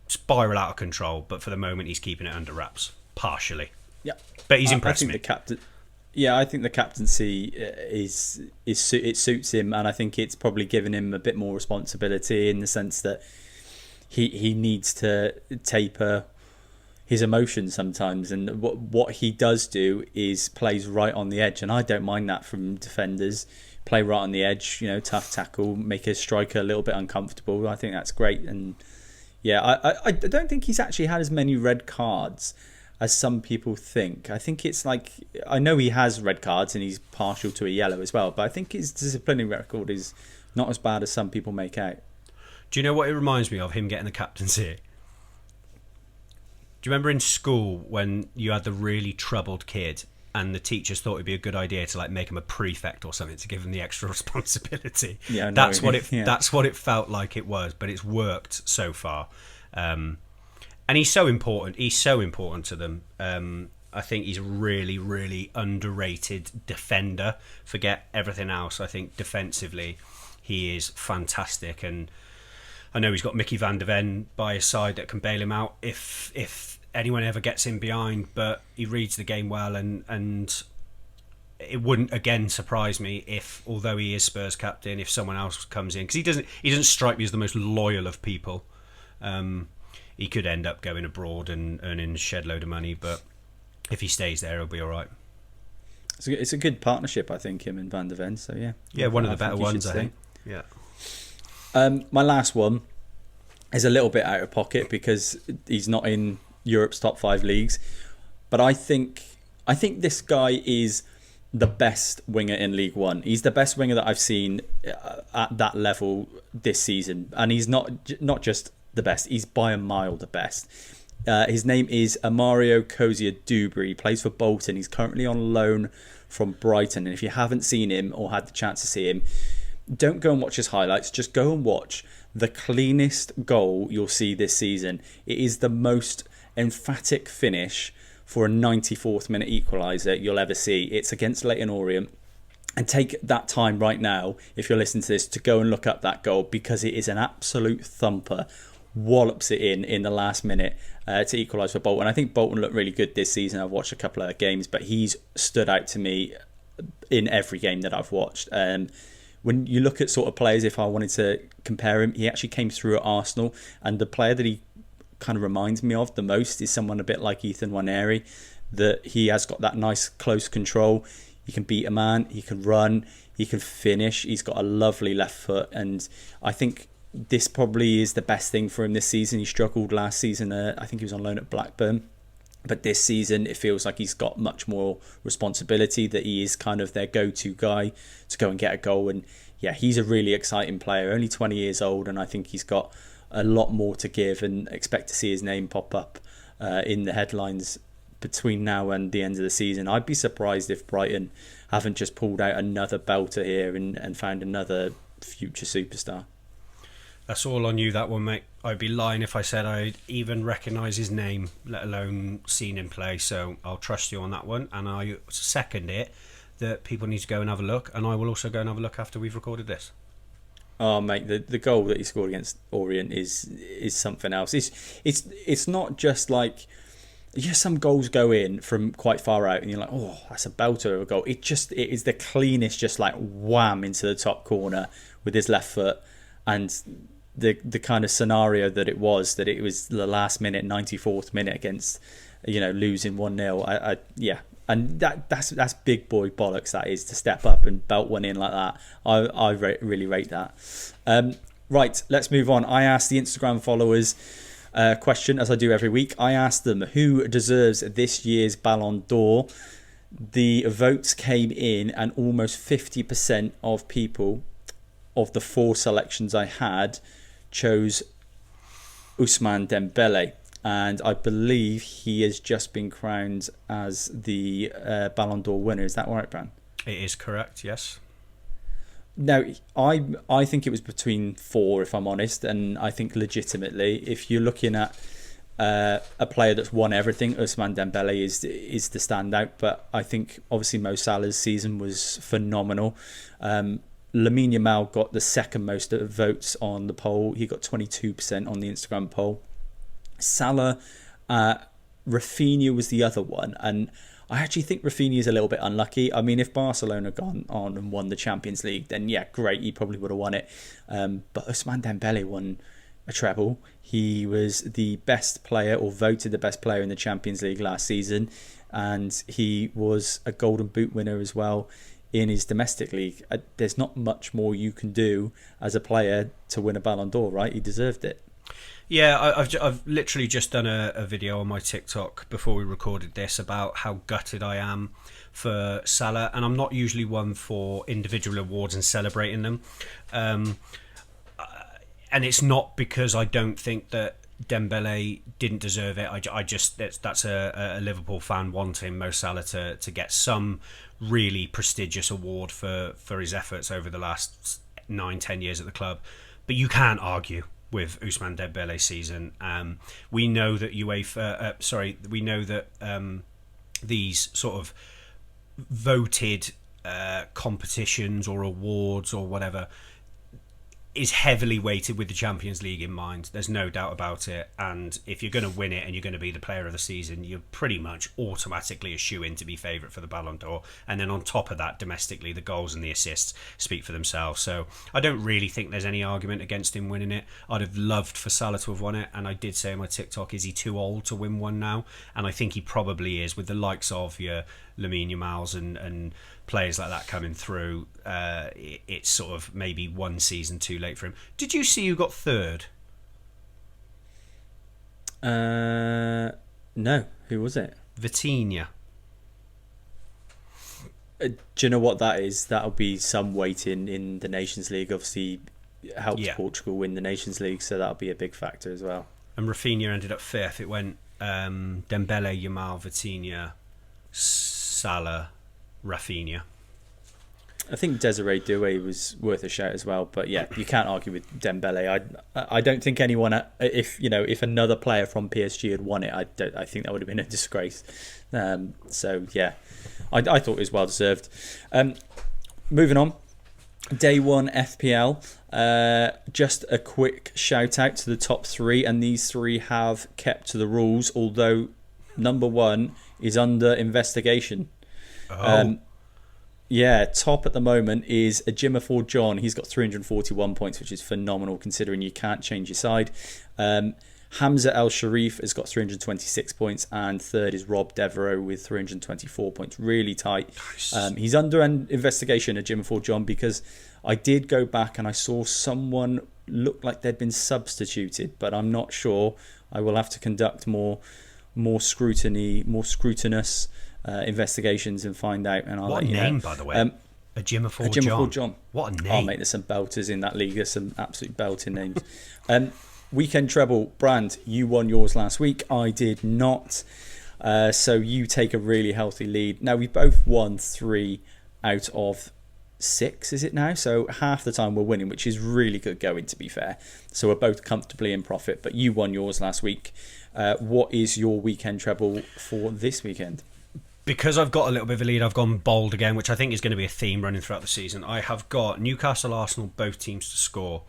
spiral out of control, but for the moment he's keeping it under wraps, partially. Yeah, but he's impressed me. I think the captaincy it suits him, and I think it's probably given him a bit more responsibility in the sense that he needs to taper his emotions sometimes, and what he does do is plays right on the edge, and I don't mind that from defenders. Play right on the edge, tough tackle, make a striker a little bit uncomfortable. I think that's great. And I don't think he's actually had as many red cards as some people think. I think it's like, I know he has red cards and he's partial to a yellow as well, but I think his disciplinary record is not as bad as some people make out. Do you know what it reminds me of, him getting the captaincy? Do you remember in school when you had the really troubled kid and the teachers thought it'd be a good idea to make him a prefect or something to give him the extra responsibility? Yeah, that's what it felt like it was, but it's worked so far. And he's so important. He's so important to them. I think he's a really, really underrated defender. Forget everything else. I think defensively he is fantastic, and I know he's got Mickey van der Ven by his side that can bail him out if anyone ever gets him behind, but he reads the game well, and it wouldn't again surprise me if, although he is Spurs captain, if someone else comes in, because he doesn't strike me as the most loyal of people. He could end up going abroad and earning a shed load of money, but if he stays there, he'll be all right. It's a good partnership, I think, him and Van der Ven. So yeah, one of the better ones, I think. Yeah. My last one is a little bit out of pocket because he's not in Europe's top 5 leagues, but I think this guy is the best winger in League One. He's the best winger that I've seen at that level this season, and he's not just the best, he's by a mile the best. His name is Amario Cozier-Dubry. He plays for Bolton. He's currently on loan from Brighton, and if you haven't seen him or had the chance to see him, don't go and watch his highlights, just go and watch the cleanest goal you'll see this season. It is the most emphatic finish for a 94th minute equaliser you'll ever see. It's against Leyton Orient, and take that time right now, if you're listening to this, to go and look up that goal, because it is an absolute thumper. Wallops it in the last minute to equalise for Bolton. I think Bolton look really good this season. I've watched a couple of games, but he's stood out to me in every game that I've watched. When you look at sort of players, if I wanted to compare him, he actually came through at Arsenal, and the player that he kind of reminds me of the most is someone a bit like Ethan Nwaneri, that he has got that nice close control. He can beat a man, he can run, he can finish, he's got a lovely left foot, and I think this probably is the best thing for him this season. He struggled last season, I think he was on loan at Blackburn, but this season it feels like he's got much more responsibility, that he is kind of their go-to guy to go and get a goal. And yeah, he's a really exciting player, only 20 years old, and I think he's got a lot more to give, and expect to see his name pop up in the headlines between now and the end of the season. I'd be surprised if Brighton haven't just pulled out another belter here and found another future superstar. That's all on you, that one, mate. I'd be lying if I said I'd even recognise his name, let alone seen him play. So I'll trust you on that one, and I second it that people need to go and have a look, and I will also go and have a look after we've recorded this. Oh, mate, the goal that he scored against Orient is something else. It's not just like, yes, some goals go in from quite far out and you're like, oh, that's a belter of a goal. It is the cleanest, just like wham into the top corner with his left foot. And the kind of scenario that it was the last minute, 94th minute against, losing 1-0. Yeah. And that's big boy bollocks, that is, to step up and belt one in like that. I really rate that. Right, let's move on. I asked the Instagram followers question, as I do every week. I asked them who deserves this year's Ballon d'Or. The votes came in, and almost 50% of people, of the 4 selections I had, chose Ousmane Dembele. And I believe he has just been crowned as the Ballon d'Or winner. Is that right, Bran? It is correct, yes. Now, I think it was between 4, if I'm honest, and I think legitimately, if you're looking at a player that's won everything, Ousmane Dembele is the standout. But I think obviously Mo Salah's season was phenomenal. Lamine Yamal got the second most votes on the poll. He got 22% on the Instagram poll. Salah, Rafinha was the other one, and I actually think Rafinha is a little bit unlucky. I mean, if Barcelona gone on and won the Champions League, then yeah, great, he probably would have won it. But Ousmane Dembele won a treble. He was the best player, or voted the best player in the Champions League last season, and he was a Golden Boot winner as well in his domestic league. There's not much more you can do as a player to win a Ballon d'Or, right? He deserved it. Yeah, I've literally just done a video on my TikTok before we recorded this about how gutted I am for Salah, and I'm not usually one for individual awards and celebrating them, and it's not because I don't think that Dembele didn't deserve it. I just that's a Liverpool fan wanting Mo Salah to get some really prestigious award for his efforts over the last 9-10 years at the club, but you can't argue with Ousmane Dembele's season. We know that we know that these sort of voted competitions or awards or whatever is heavily weighted with the Champions League in mind. There's no doubt about it. And if you're going to win it and you're going to be the player of the season, you're pretty much automatically a shoe-in to be favourite for the Ballon d'Or. And then on top of that, domestically, the goals and the assists speak for themselves. So I don't really think there's any argument against him winning it. I'd have loved for Salah to have won it. And I did say on my TikTok, is he too old to win one now? And I think he probably is, with the likes of your Lamine Yamals and players like that coming through. It's sort of maybe one season too late for him. Did you see who got third? No. Who was it? Vitinha. Do you know what that is? That'll be some weight in the Nations League. Obviously, helped Portugal win the Nations League, so that'll be a big factor as well. And Rafinha ended up fifth. It went Dembele, Yamal, Vitinha, Salah, Rafinha. I think Desiree Doué was worth a shout as well, but yeah, you can't argue with Dembele. I don't think anyone, if another player from PSG had won it, I think that would have been a disgrace. So yeah, I thought it was well deserved. Moving on, day one FPL. Just a quick shout out to the top 3, and these 3 have kept to the rules, although number 1 is under investigation. Yeah, top at the moment is Ejiofor John. He's got 341 points, which is phenomenal considering you can't change your side. Hamza El Sharif has got 326 points, and third is Rob Devereaux with 324 points. Really tight. Nice. He's under an investigation, Ejiofor John, because I did go back and I saw someone look like they'd been substituted, but I'm not sure. I will have to conduct more scrutinous investigations and find out, and I'll let you know. What a name, by the way. Ejiofor John. What a name. Oh, mate, there's some belters in that league. There's some absolute belting names. Weekend treble. Brand, you won yours last week. I did not. So you take a really healthy lead. Now, we both won 3 out of 6, is it now? So half the time we're winning, which is really good going, to be fair. So we're both comfortably in profit, but you won yours last week. What is your weekend treble for this weekend? Because I've got a little bit of a lead, I've gone bold again, which I think is going to be a theme running throughout the season. I have got Newcastle, Arsenal, both teams to score.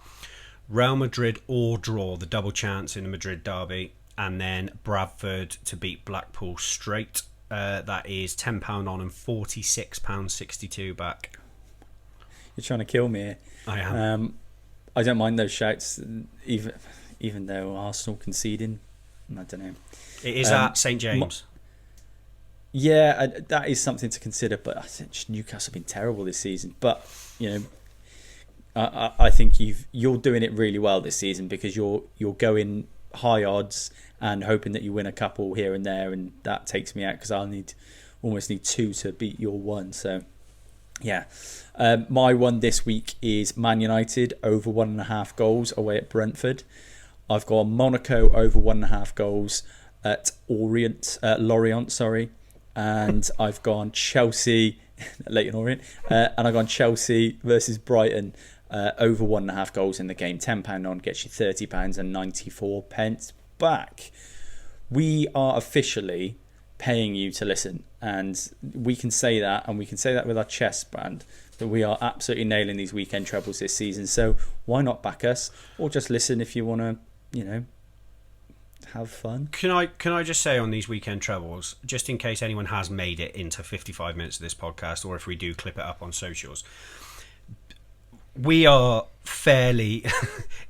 Real Madrid or draw, the double chance in the Madrid derby. And then Bradford to beat Blackpool straight. That is £10 on and £46.62 back. You're trying to kill me here. I am. I don't mind those shouts, even though Arsenal conceding. I don't know. It is at St James. Yeah, that is something to consider. But I think Newcastle have been terrible this season. But I think you're doing it really well this season because you're going high odds and hoping that you win a couple here and there, and that takes me out because I'll almost need 2 to beat your 1. So yeah, my one this week is Man United over 1.5 goals away at Brentford. I've got Monaco over 1.5 goals at Lorient, and I've gone Chelsea, Leighton Orient, and I've gone Chelsea versus Brighton over 1.5 goals in the game. £10 on gets you £30.94 back. We are officially paying you to listen, and we can say that, and we can say that with our chest band, that we are absolutely nailing these weekend trebles this season. So why not back us, or just listen if you want to, have fun. Can I just say on these weekend trebles, just in case anyone has made it into 55 minutes of this podcast, or if we do clip it up on socials, we are fairly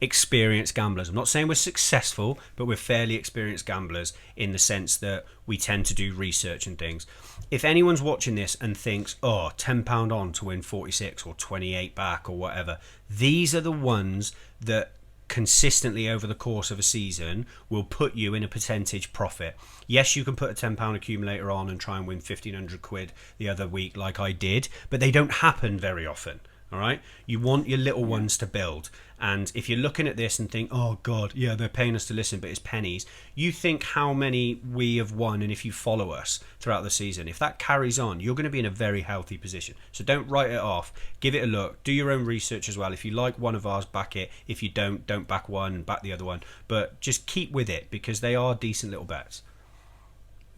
experienced gamblers. I'm not saying we're successful, but we're fairly experienced gamblers in the sense that we tend to do research and things. If anyone's watching this and thinks, £10 on to win 46 or 28 back or whatever, these are the ones that consistently over the course of a season will put you in a percentage profit. Yes, you can put a £10 accumulator on and try and win 1,500 quid the other week like I did, but they don't happen very often. All right, you want your little ones to build, and if you're looking at this and think, oh god, yeah, they're paying us to listen, but it's pennies, you think how many we have won, and if you follow us throughout the season, if that carries on, you're going to be in a very healthy position. So don't write it off, give it a look, do your own research as well. If you like one of ours, back it. If you don't back one and back the other one, but just keep with it because they are decent little bets.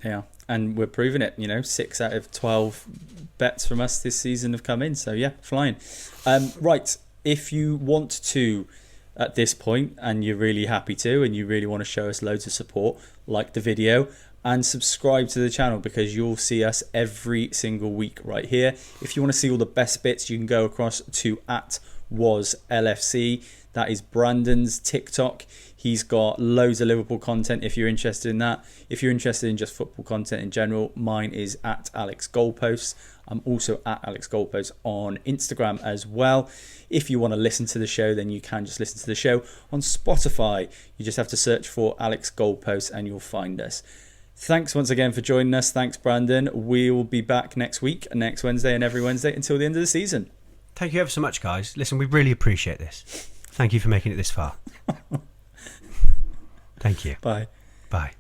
Yeah, and we're proving it. 6 out of 12 bets from us this season have come in. So yeah, flying. Right, if you want to, at this point, and you're really happy to, and you really want to show us loads of support, like the video and subscribe to the channel because you'll see us every single week right here. If you want to see all the best bits, you can go across to @waslfc. That is Brandon's TikTok. He's got loads of Liverpool content if you're interested in that. If you're interested in just football content in general, mine is @AlexGoalposts. I'm also @AlexGoalposts on Instagram as well. If you want to listen to the show, then you can just listen to the show on Spotify. You just have to search for Alex Goalposts and you'll find us. Thanks once again for joining us. Thanks, Brandon. We will be back next week, next Wednesday and every Wednesday until the end of the season. Thank you ever so much, guys. Listen, we really appreciate this. Thank you for making it this far. Thank you. Bye. Bye.